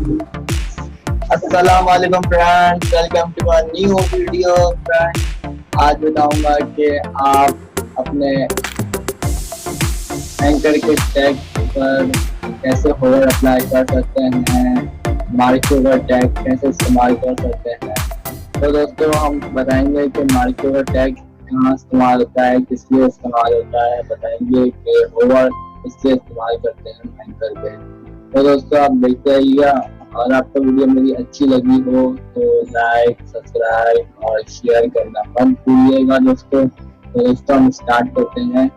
अस्सलाम वालेकुम friends, welcome to a new video friends. आज बताऊंगा कि आप अपने एंकर के टैग पर कैसे होवर अप्लाई कर सकते हैं, मार्क्यू का टैग कैसे इस्तेमाल कर सकते हैं। तो दोस्तों हम बताएंगे कि मार्क्यू का टैग कहाँ इस्तेमाल होता है, किस लिए इस्तेमाल होता है, बताएंगे कि होवर किसलिए इस्तेमाल करते हैं एंकर पे। तो दोस्तों आप देखते रहिएगा, और आपको वीडियो मेरी अच्छी लगी हो तो लाइक, सब्सक्राइब और शेयर करना मत भूलिएगा दोस्तों। तो दोस्तों हम स्टार्ट करते हैं।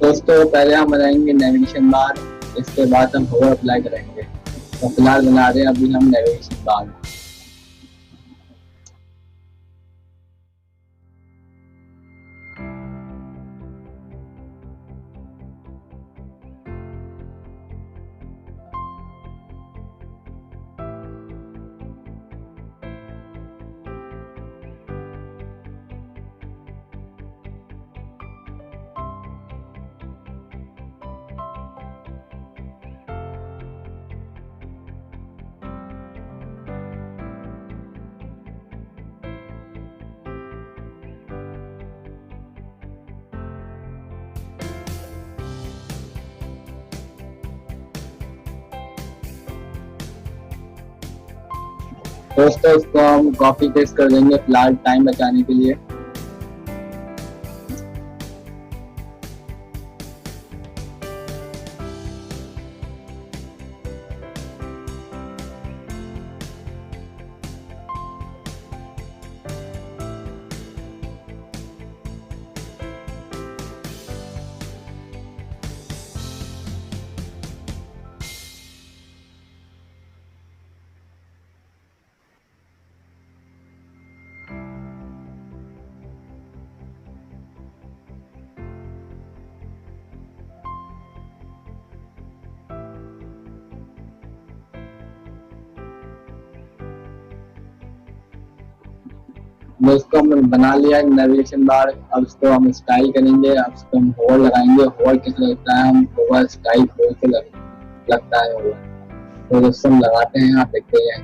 दोस्तों पहले हम बनाएंगे नेविगेशन बार, इसके बाद हम होवर अप्लाई करेंगे। तो फिलहाल बना रहे हैं अभी हम नेविगेशन बार। दोस्तों इसको हम कॉपी पेस्ट कर देंगे फिलहाल टाइम बचाने के लिए। दोस्तों हमने बना लिया है नेविगेशन बार। अब इसको हम स्टाइल करेंगे, अब इसको हम होवर लगाएंगे। होवर कैसे लगता है, हम होवर स्टाइल होवर से लगता है होवर। तो दोस्तों हम लगाते हैं, आप देखते हैं।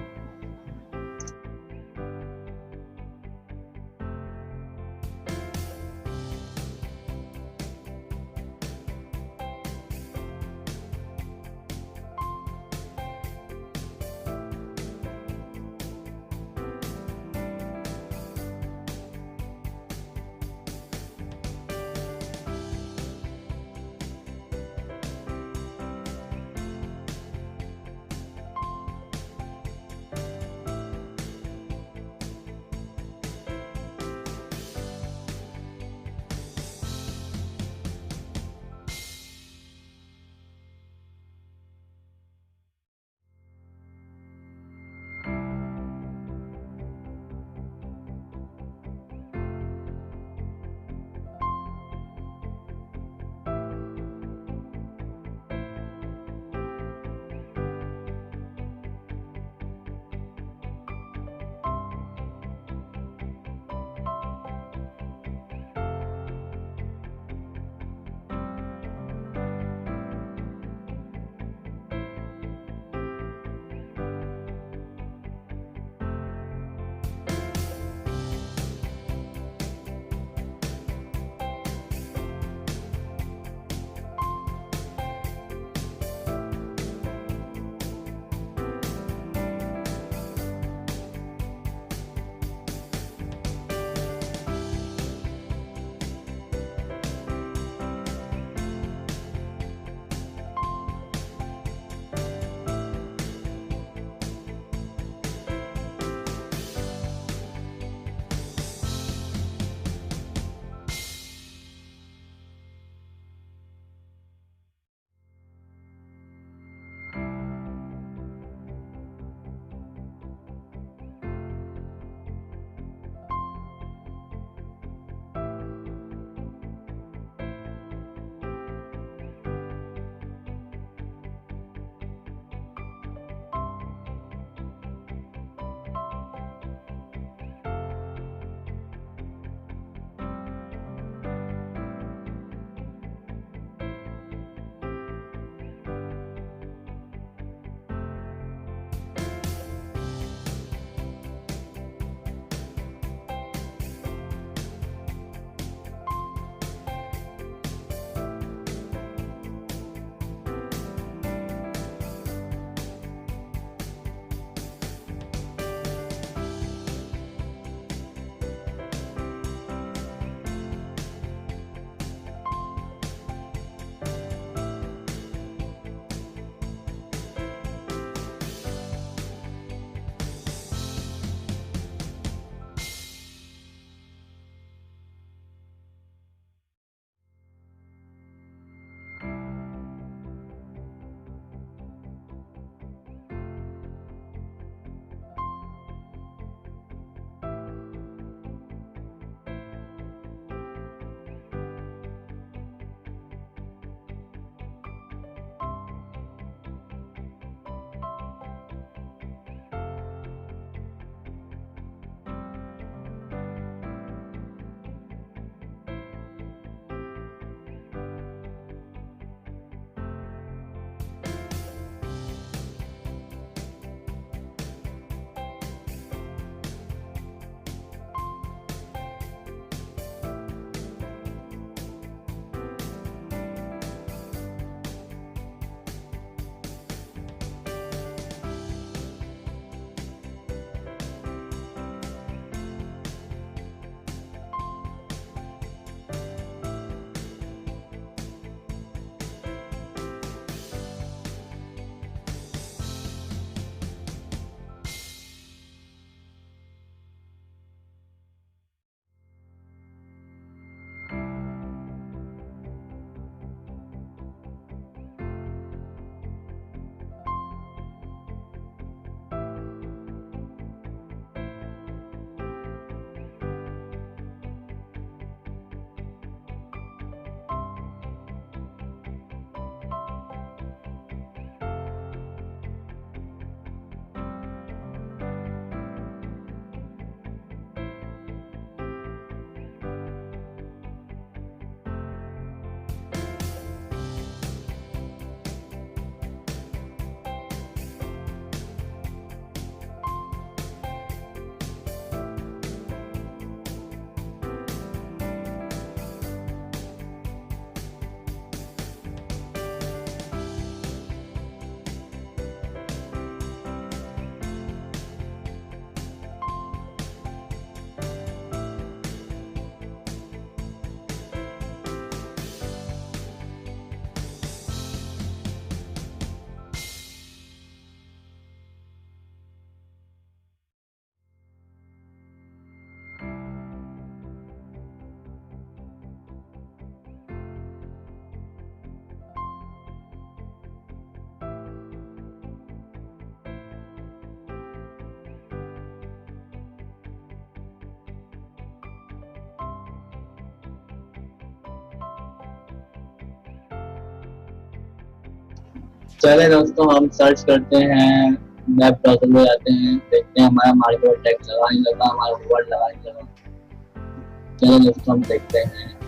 चले दोस्तों, हम सर्च करते हैं, वेब ब्राउज़र में जाते हैं, देखते हैं हमारा मार्केट टैग लगा नहीं लगा, हमारा वर्ड लगा नहीं लगा। चलो दोस्तों हम देखते हैं।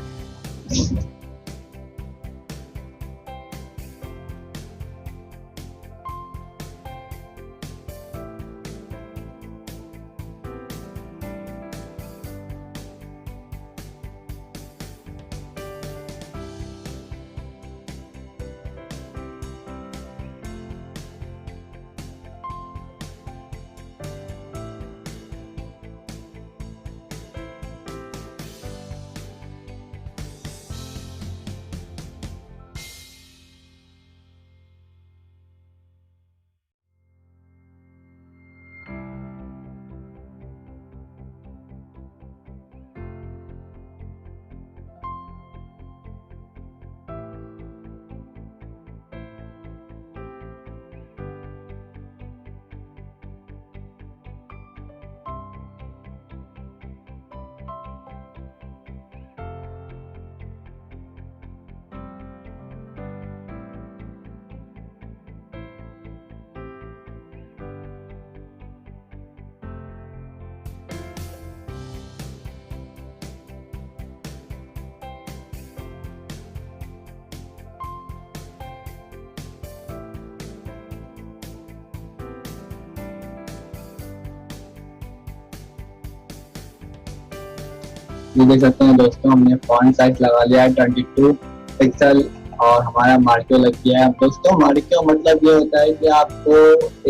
ये देख सकते हैं दोस्तों, हमने फॉन्ट साइज लगा लिया है 22 पिक्सल और हमारा मार्को लग गया है। दोस्तों मार्को मतलब ये होता है कि आपको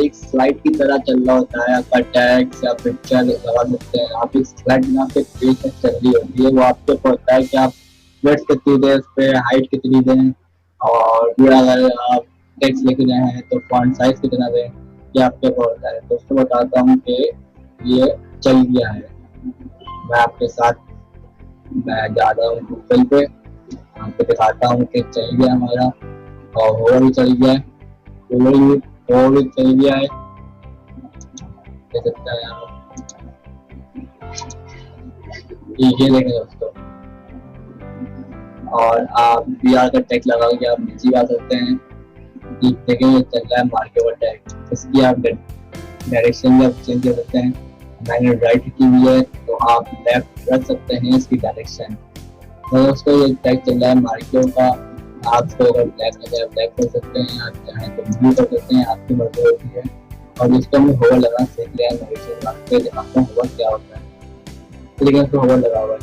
एक स्लाइड की तरह चल रहा होता है, आपका टैक्स या पिक्चर लगा सकते हैं। आप एक स्लाइड में आपके पेज में चल रही होती है, वो आपके ऊपर होता है कि आप विड्थ कितनी दें, उस पर हाइट कितनी दें, और फिर अगर आप टेक्स्ट लिख रहे हैं तो फॉन्ट साइज कितना दें, ये आपके ऊपर होता है। दोस्तों बताता हूँ कि ये चल गया है। मैं आपके साथ मैं जा रहा हूँ गूगल पे, आपको दिखाता हूँ कि चल गया हमारा, और होवर भी चल गया है, होवर भी चल गया है, देख सकते हैं आप। ये देखें दोस्तों, और आप VR का टैग लगा के आप नीचे आ सकते हैं। देखें ये चल रहा है मार्केट टैग, इसकी आप डायरेक्शन भी आप चेंज कर सकते हैं। मैंने राइट की हुई है तो आप लेफ्ट रख सकते हैं इसकी डायरेक्शन। तो दोस्तों ये टैग चल रहा है मार्को का, आपको अगर ब्लैक लगे आप ब्लैक कर सकते हैं, आप चाहें तो ब्लू कर सकते हैं, आपकी मर्जी होती है। और दोस्तों हमने होवर लगाना सीख लिया है, नोटिफिकेशन आपको दिखाता हूँ होवर क्या होता है। लेकिन इसको होवर लगा हुआ है,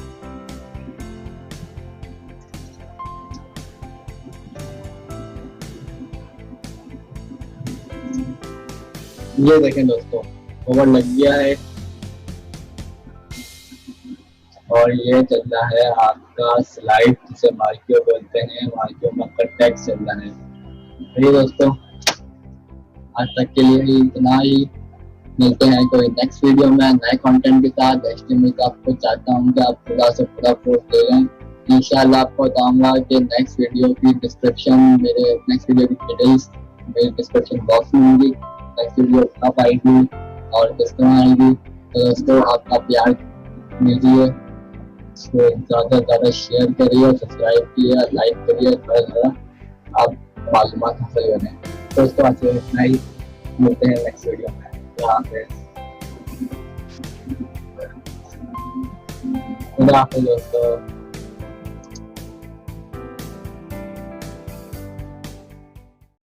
ये देखें दोस्तों होवर लग गया है, और ये चल रहा है आपका स्लाइड, जिसे मार्को बोलते हैं। मार्को में आपका टेक्स्ट चल रहा है। चलिए दोस्तों आज तक के लिए इतना ही, मिलते हैं कोई नेक्स्ट वीडियो में नए कंटेंट के साथ। एचटीएमएल का आपको चाहता हूँ कि आप पूरा से पूरा कोर्स ले लें। इंशाल्लाह आपको बताऊंगा कि नेक्स्ट वीडियो की डिस्क्रिप्शन, मेरे नेक्स्ट वीडियो की डिटेल्स मेरे डिस्क्रिप्शन बॉक्स में होंगी। नेक्स्ट वीडियो कब आएगी और किस तरह आएगी, तो दोस्तों आपका प्यार दीजिए, इसको ज़्यादा से ज़्यादा शेयर करिए, सब्सक्राइब कीजिए, लाइक करिए, थोड़ा ज़्यादा आप मालूमात हासिल करें। दोस्तों आज इतना ही, मिलते हैं नेक्स्ट वीडियो में। खुदा हाफिज़ दोस्तों।